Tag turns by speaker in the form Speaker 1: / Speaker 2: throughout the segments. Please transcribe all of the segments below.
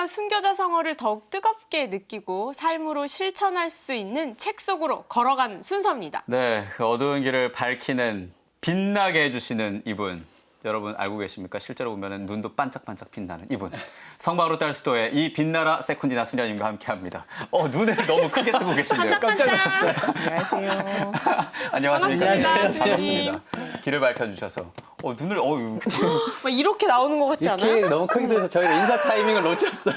Speaker 1: 통하여 순교자성어를 더욱 뜨겁게 느끼고 삶으로 실천할 수 있는 책 속으로 걸어가는 순서입니다.
Speaker 2: 네, 그 어두운 길을 밝히는 빛나게 해주시는 이분. 여러분 알고 계십니까? 실제로 보면 눈도 반짝반짝 빛나는 이분. 성방으로 딸수도의 이 빛나라 세쿤디나 수녀님과 함께합니다. 눈을 너무 크게 뜨고 계신데요. 깜짝 놀랐어요.
Speaker 3: 안녕하세요.
Speaker 2: 안녕하십니까?
Speaker 1: 반갑습니다,
Speaker 2: 반갑습니다. 길을 밝혀주셔서 눈을
Speaker 1: 막 이렇게 나오는 것 같지 않아요?
Speaker 4: 이렇게 너무 크게 들어서 저희가 인사 타이밍을 놓쳤어요.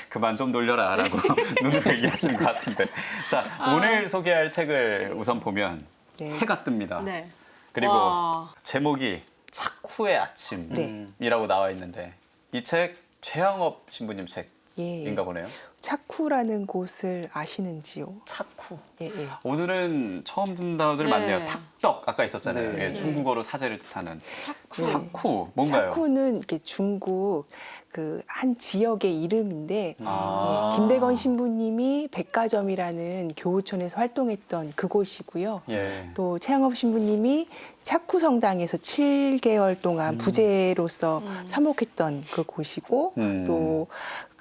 Speaker 2: 그만 좀 놀려라라고 눈으로 얘기하시는 것 같은데. 자, 오늘 소개할 책을 우선 보면
Speaker 3: 네.
Speaker 2: 해가 뜹니다.
Speaker 1: 네.
Speaker 2: 그리고
Speaker 1: 와.
Speaker 2: 제목이 차쿠의 아침이라고 나와 있는데 이 책 최양업 신부님 책인가 보네요.
Speaker 3: 차쿠라는 곳을 아시는지요?
Speaker 2: 차쿠.
Speaker 3: 예, 예.
Speaker 2: 오늘은 처음 듣는 단어들
Speaker 1: 네.
Speaker 2: 많네요. 탁떡 아까 있었잖아요.
Speaker 4: 네.
Speaker 2: 예, 중국어로 사제를 뜻하는
Speaker 1: 차쿠.
Speaker 2: 차쿠 뭔가요?
Speaker 3: 차쿠는 이렇게 중국 그 한 지역의 이름인데
Speaker 2: 아.
Speaker 3: 예, 김대건 신부님이 백가점이라는 교우촌에서 활동했던 그곳이고요.
Speaker 2: 예.
Speaker 3: 또 최양업 신부님이 차쿠 성당에서 7개월 동안 부제로서 사목했던 그 곳이고 또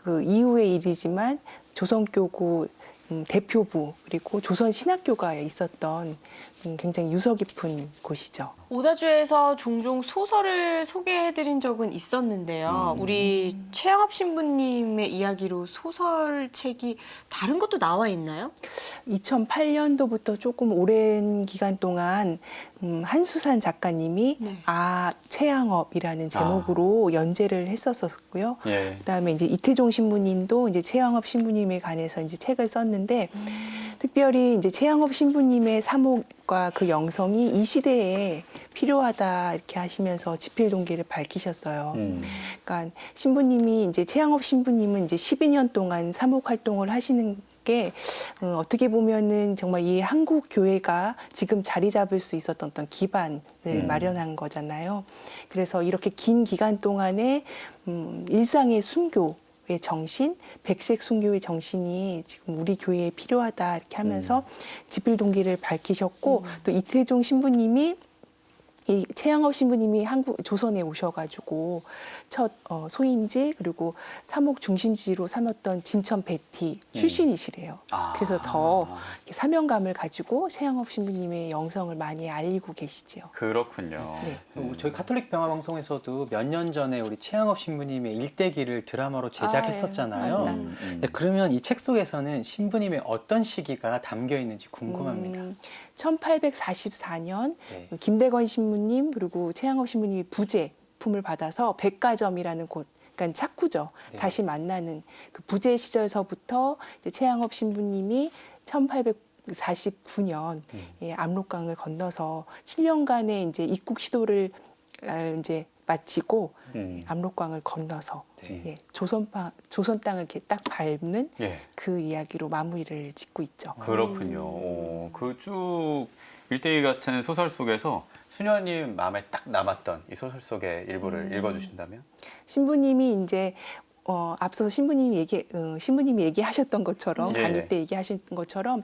Speaker 3: 그 이후의 일이지만 조선교구 대표부 그리고 조선 신학교가 있었던 굉장히 유서 깊은 곳이죠.
Speaker 1: 오다주에서 종종 소설을 소개해드린 적은 있었는데요. 우리 최양업 신부님의 이야기로 소설책이 다른 것도 나와 있나요?
Speaker 3: 2008년도부터 조금 오랜 기간 동안 한수산 작가님이
Speaker 1: 네.
Speaker 3: 최양업이라는 제목으로 연재를 했었었고요.
Speaker 2: 예.
Speaker 3: 그다음에 이제 이태종 신부님도 이제 최양업 신부님에 관해서 이제 책을 썼는데 특별히 이제 최양업 신부님의 사목과 그 영성이 이 시대에 필요하다 이렇게 하시면서 집필 동기를 밝히셨어요. 그러니까 신부님이 이제 최양업 신부님은 이제 12년 동안 사목 활동을 하시는 게 어떻게 보면은 정말 이 한국 교회가 지금 자리 잡을 수 있었던 어떤 기반을 마련한 거잖아요. 그래서 이렇게 긴 기간 동안에 일상의 순교의 정신, 백색 순교의 정신이 지금 우리 교회에 필요하다 이렇게 하면서 집필 동기를 밝히셨고 또 이태종 신부님이 이 최양업 신부님이 조선에 오셔가지고 첫 소임지 그리고 사목 중심지로 삼았던 진천 베티 출신이시래요. 그래서 더 이렇게 사명감을 가지고 최양업 신부님의 영성을 많이 알리고 계시지요.
Speaker 2: 그렇군요.
Speaker 3: 네.
Speaker 4: 저희 카톨릭 병화 방송에서도 몇 년 전에 우리 최양업 신부님의 일대기를 드라마로 제작했었잖아요. 네, 그러면 이 책 속에서는 신부님의 어떤 시기가 담겨 있는지 궁금합니다.
Speaker 3: 1844년
Speaker 4: 네.
Speaker 3: 김대건 신부님 그리고 최양업 신부님이 부제품을 받아서 백가점이라는 곳, 그러니까 차쿠죠.
Speaker 4: 네.
Speaker 3: 다시 만나는 그 부제 시절서부터 이제 최양업 신부님이 1849년 압록강을 건너서 7년간의 이제 입국 시도를 이제 마치고 압록강을 건너서
Speaker 4: 네.
Speaker 3: 조선 땅을 이렇게 딱 밟는
Speaker 2: 예.
Speaker 3: 그 이야기로 마무리를 짓고 있죠.
Speaker 2: 그렇군요. 그 쭉 일대기 같은 소설 속에서 수녀님 마음에 딱 남았던 이 소설 속의 일부를 읽어주신다면?
Speaker 3: 신부님이 이제 앞서서 신부님이 얘기하셨던 것처럼
Speaker 2: 예.
Speaker 3: 간이 때 얘기하셨던 것처럼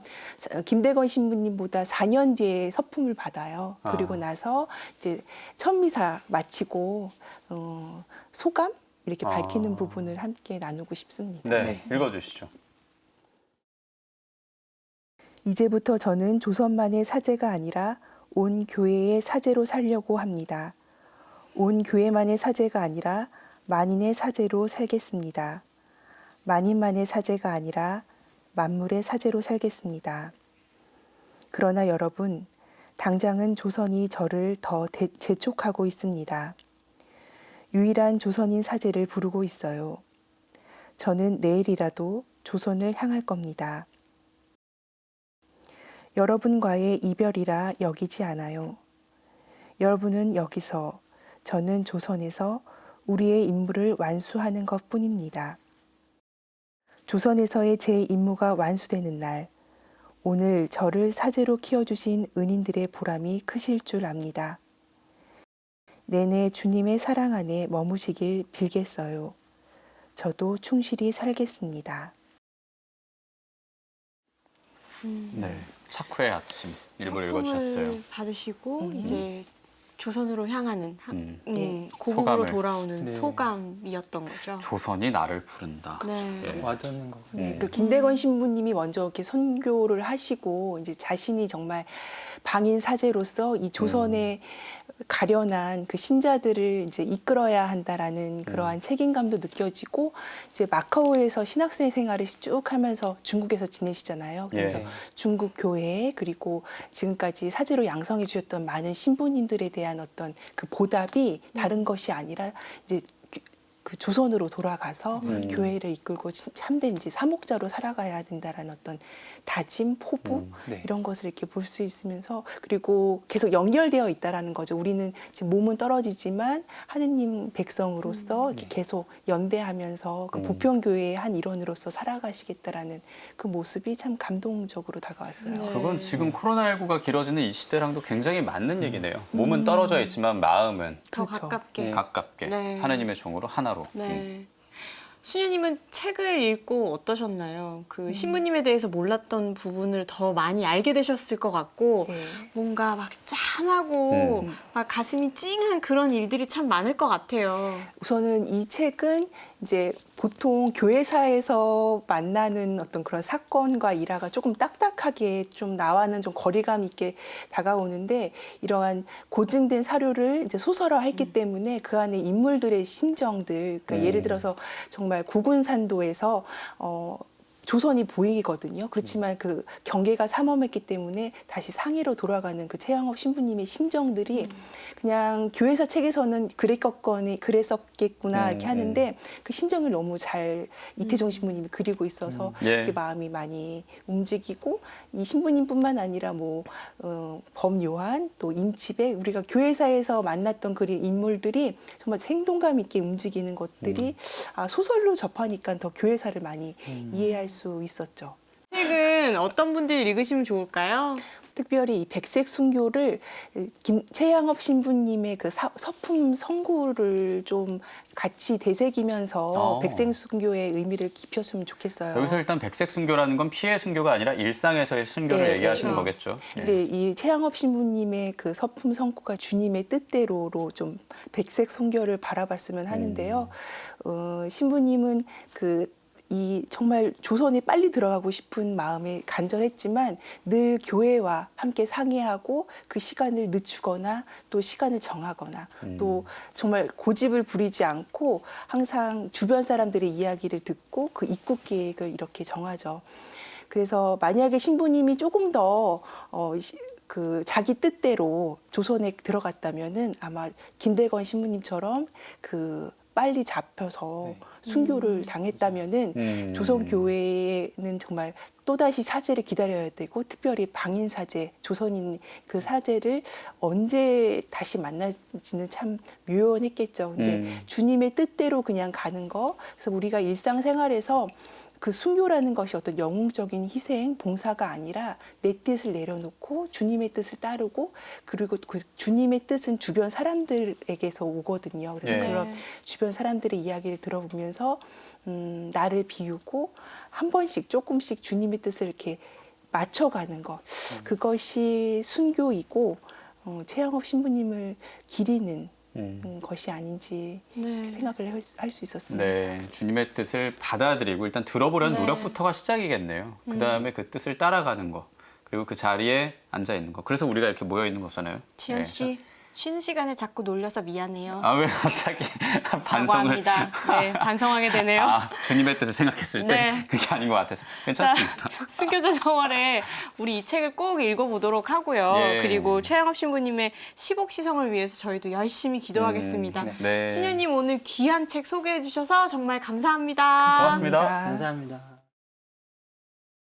Speaker 3: 김대건 신부님보다 4년 뒤에 서품을 받아요. 그리고 나서 이제 첫 미사 마치고 소감 이렇게 밝히는 부분을 함께 나누고 싶습니다.
Speaker 2: 네, 읽어주시죠.
Speaker 3: 이제부터 저는 조선만의 사제가 아니라 온 교회의 사제로 살려고 합니다. 온 교회만의 사제가 아니라 만인의 사제로 살겠습니다. 만인만의 사제가 아니라 만물의 사제로 살겠습니다. 그러나 여러분, 당장은 조선이 저를 더 재촉하고 있습니다. 유일한 조선인 사제를 부르고 있어요. 저는 내일이라도 조선을 향할 겁니다. 여러분과의 이별이라 여기지 않아요. 여러분은 여기서, 저는 조선에서 우리의 임무를 완수하는 것뿐입니다. 조선에서의 제 임무가 완수되는 날, 오늘 저를 사제로 키워주신 은인들의 보람이 크실 줄 압니다. 내내 주님의 사랑 안에 머무시길 빌겠어요. 저도 충실히 살겠습니다.
Speaker 2: 네, 차쿠의 아침 일부를
Speaker 1: 상품을
Speaker 2: 읽어주셨어요.
Speaker 1: 받으시고 이제 조선으로 향하는
Speaker 3: 네.
Speaker 1: 고국으로
Speaker 2: 소감을.
Speaker 1: 돌아오는
Speaker 4: 네.
Speaker 1: 소감이었던 거죠.
Speaker 2: 조선이 나를 부른다.
Speaker 1: 네.
Speaker 2: 예.
Speaker 4: 와닿는 거.
Speaker 3: 네, 그 김대건 신부님이 먼저 이렇게 선교를 하시고 이제 자신이 정말 방인 사제로서 이 조선에 가련한 그 신자들을 이제 이끌어야 한다라는 그러한 책임감도 느껴지고 이제 마카오에서 신학생 생활을 쭉 하면서 중국에서 지내시잖아요. 그래서
Speaker 4: 예.
Speaker 3: 중국 교회 그리고 지금까지 사제로 양성해 주셨던 많은 신부님들에 대한 어떤 그 보답이 다른 것이 아니라 이제 그 조선으로 돌아가서 교회를 이끌고 참된 이제 사목자로 살아가야 된다라는 어떤 다짐, 포부
Speaker 4: 네.
Speaker 3: 이런 것을 이렇게 볼 수 있으면서 그리고 계속 연결되어 있다라는 거죠. 우리는 지금 몸은 떨어지지만 하느님 백성으로서 이렇게 계속 연대하면서 그 보편교회의 한 일원으로서 살아가시겠다라는 그 모습이 참 감동적으로 다가왔어요.
Speaker 1: 네.
Speaker 2: 그건 지금 코로나19가 길어지는 이 시대랑도 굉장히 맞는 얘기네요. 몸은 떨어져 있지만 마음은
Speaker 1: 더
Speaker 3: 그렇죠.
Speaker 1: 가깝게.
Speaker 4: 네.
Speaker 2: 가깝게
Speaker 1: 네.
Speaker 2: 하나님의 종으로 하나로.
Speaker 1: 네. 수녀님은 책을 읽고 어떠셨나요? 그 신부님에 대해서 몰랐던 부분을 더 많이 알게 되셨을 것 같고
Speaker 3: 네.
Speaker 1: 뭔가 막 짠하고 막 가슴이 찡한 그런 일들이 참 많을 것 같아요.
Speaker 3: 우선은 이 책은 이제 보통 교회사에서 만나는 어떤 그런 사건과 일화가 조금 딱딱하게 좀 나와는 좀 거리감 있게 다가오는데 이러한 고증된 사료를 이제 소설화했기 때문에 그 안에 인물들의 심정들, 그러니까 예를 들어서 정말 고군산도에서 조선이 보이거든요. 그렇지만 그 경계가 삼엄했기 때문에 다시 상해로 돌아가는 그 최양업 신부님의 심정들이 그냥 교회사 책에서는 그랬었겠구나 이렇게 하는데 그 심정을 너무 잘 이태종 신부님이 그리고 있어서
Speaker 2: 예.
Speaker 3: 그 마음이 많이 움직이고 이 신부님뿐만 아니라 뭐 범요한 또 임치백 우리가 교회사에서 만났던 그 인물들이 정말 생동감 있게 움직이는 것들이 아, 소설로 접하니까 더 교회사를 많이 이해할 수 있었죠.
Speaker 1: 책은 어떤 분들이 읽으시면 좋을까요?
Speaker 3: 특별히 이 백색 순교를 최양업 신부님의 그 서품 성구를 좀 같이 되새기면서 백색 순교의 의미를 깊혔으면 좋겠어요.
Speaker 2: 여기서 일단 백색 순교라는 건 피해 순교가 아니라 일상에서의 순교를
Speaker 3: 네,
Speaker 2: 얘기하시는
Speaker 3: 그렇죠.
Speaker 2: 거겠죠. 예.
Speaker 3: 근데 이 최양업 신부님의 그 서품 성구가 주님의 뜻대로로 좀 백색 순교를 바라봤으면 하는데요. 신부님은 이 정말 조선에 빨리 들어가고 싶은 마음이 간절했지만 늘 교회와 함께 상의하고 그 시간을 늦추거나 또 시간을 정하거나 또 정말 고집을 부리지 않고 항상 주변 사람들의 이야기를 듣고 그 입국 계획을 이렇게 정하죠. 그래서 만약에 신부님이 조금 더 그 자기 뜻대로 조선에 들어갔다면은 아마 김대건 신부님처럼 그 빨리 잡혀서 순교를 당했다면은 조선 교회는 정말 또다시 사제를 기다려야 되고 특별히 방인 사제, 조선인 그 사제를 언제 다시 만날지는 참 묘연했겠죠. 근데 주님의 뜻대로 그냥 가는 거. 그래서 우리가 일상생활에서 그 순교라는 것이 어떤 영웅적인 희생, 봉사가 아니라 내 뜻을 내려놓고 주님의 뜻을 따르고 그리고 그 주님의 뜻은 주변 사람들에게서 오거든요. 그래서
Speaker 2: 네.
Speaker 3: 그런 주변 사람들의 이야기를 들어보면서 나를 비우고 한 번씩 조금씩 주님의 뜻을 이렇게 맞춰가는 것. 그것이 순교이고 최양업 신부님을 기리는 것이 아닌지
Speaker 1: 네.
Speaker 3: 생각을 할 수 있었습니다.
Speaker 2: 네, 주님의 뜻을 받아들이고 일단 들어보려는
Speaker 1: 네.
Speaker 2: 노력부터가 시작이겠네요. 그 다음에 그 뜻을 따라가는 거, 그리고 그 자리에 앉아 있는 거. 그래서 우리가 이렇게 모여 있는 거잖아요.
Speaker 1: 지현
Speaker 2: 네.
Speaker 1: 씨 쉬는 시간에 자꾸 놀려서 미안해요.
Speaker 2: 아, 왜 갑자기 반성을?
Speaker 1: 사과합니다. 네, 반성하게 되네요.
Speaker 2: 아, 주님의 뜻을 생각했을 때
Speaker 1: 네.
Speaker 2: 그게 아닌 것 같아서 괜찮습니다.
Speaker 1: 순교자 생활에 우리 이 책을 꼭 읽어보도록 하고요.
Speaker 2: 예.
Speaker 1: 그리고 최양업 신부님의 시복시성을 위해서 저희도 열심히 기도하겠습니다.
Speaker 2: 네.
Speaker 1: 신녀님 오늘 귀한 책 소개해 주셔서 정말 감사합니다.
Speaker 2: 고맙습니다.
Speaker 4: 감사합니다.